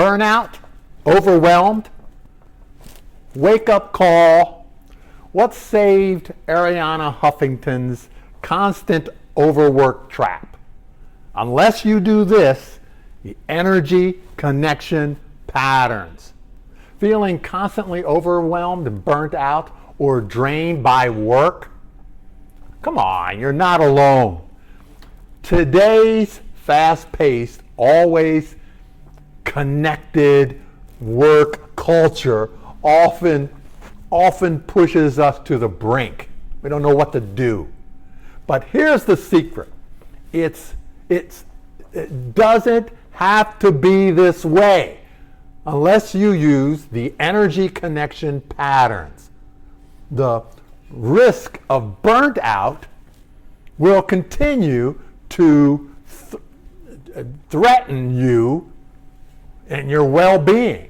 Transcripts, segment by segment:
Burnout? Overwhelmed? Wake up call. What saved Arianna Huffington's constant overwork trap? Unless you do this, the energy connection patterns. Feeling constantly overwhelmed and burnt out or drained by work? Come on, you're not alone. Today's fast-paced, always connected work culture often pushes us to the brink. We don't know what to do. But here's the secret. It doesn't have to be this way unless you use the energy connection patterns. The risk of burnt out will continue to threaten you and your well-being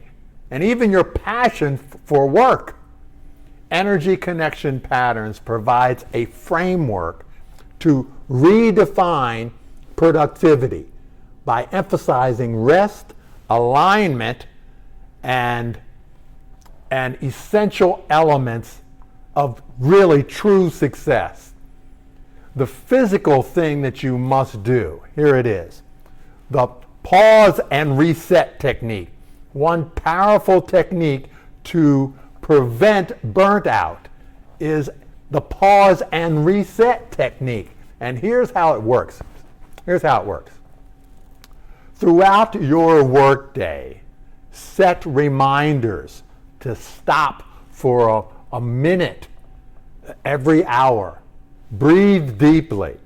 and even your passion for work. Energy connection patterns provides a framework to redefine productivity by emphasizing rest, alignment, and essential elements of really true success. The physical thing that you must do, here it is. The pause and reset technique. One powerful technique to prevent burnt out is the pause and reset technique. And here's how it works. Throughout your workday, set reminders to stop for a minute every hour. Breathe deeply.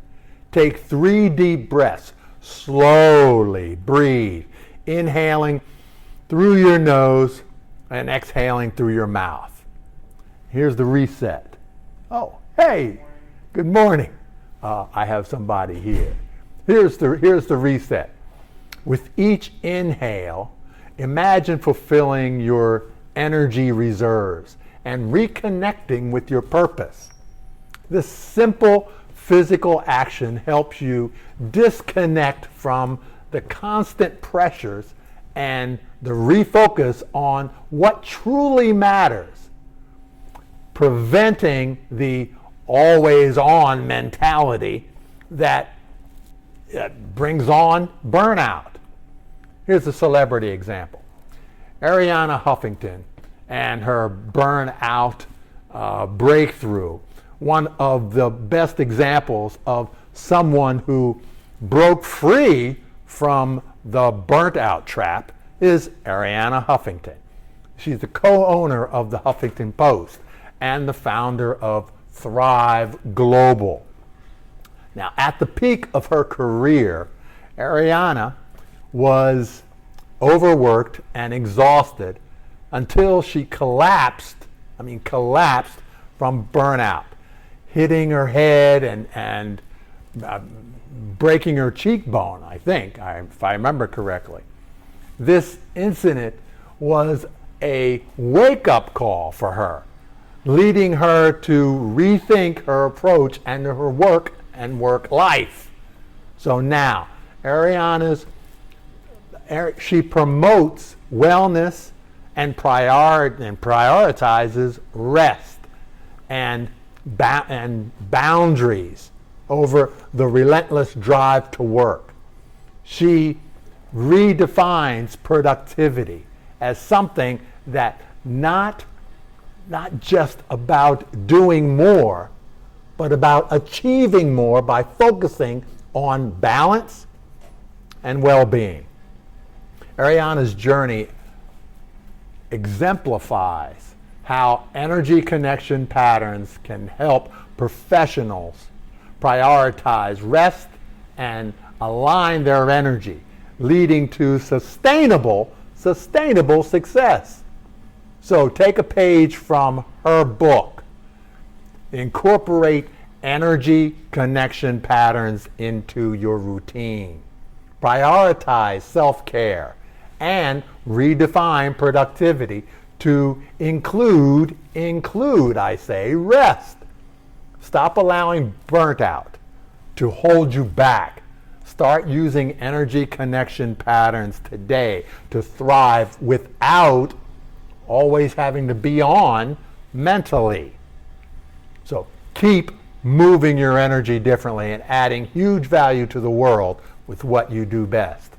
Take 3 deep breaths. Slowly breathe, inhaling through your nose and exhaling through your mouth. Here's the reset. Oh, hey, good morning. I have somebody here. Here's the reset. With each inhale, imagine fulfilling your energy reserves and reconnecting with your purpose. This simple physical action helps you disconnect from the constant pressures and the refocus on what truly matters, preventing the always-on mentality that brings on burnout. Here's a celebrity example. Arianna Huffington and her burnout breakthrough. One of the best examples of someone who broke free from the burnt out trap is Arianna Huffington. She's the co-owner of the Huffington Post and the founder of Thrive Global. Now, at the peak of her career, Arianna was overworked and exhausted until she collapsed from burnout, hitting her head and breaking her cheekbone, I think, if I remember correctly. This incident was a wake-up call for her, leading her to rethink her approach and her work and work life. So now, she promotes wellness and prioritizes rest and boundaries over the relentless drive to work. She redefines productivity as something that not just about doing more, but about achieving more by focusing on balance and well-being. Arianna's journey exemplifies how energy connection patterns can help professionals prioritize rest and align their energy, leading to sustainable success. So take a page from her book. Incorporate energy connection patterns into your routine. Prioritize self-care and redefine productivity to include, I say, rest. Stop allowing burnt out to hold you back. Start using energy connection patterns today to thrive without always having to be on mentally. So keep moving your energy differently and adding huge value to the world with what you do best.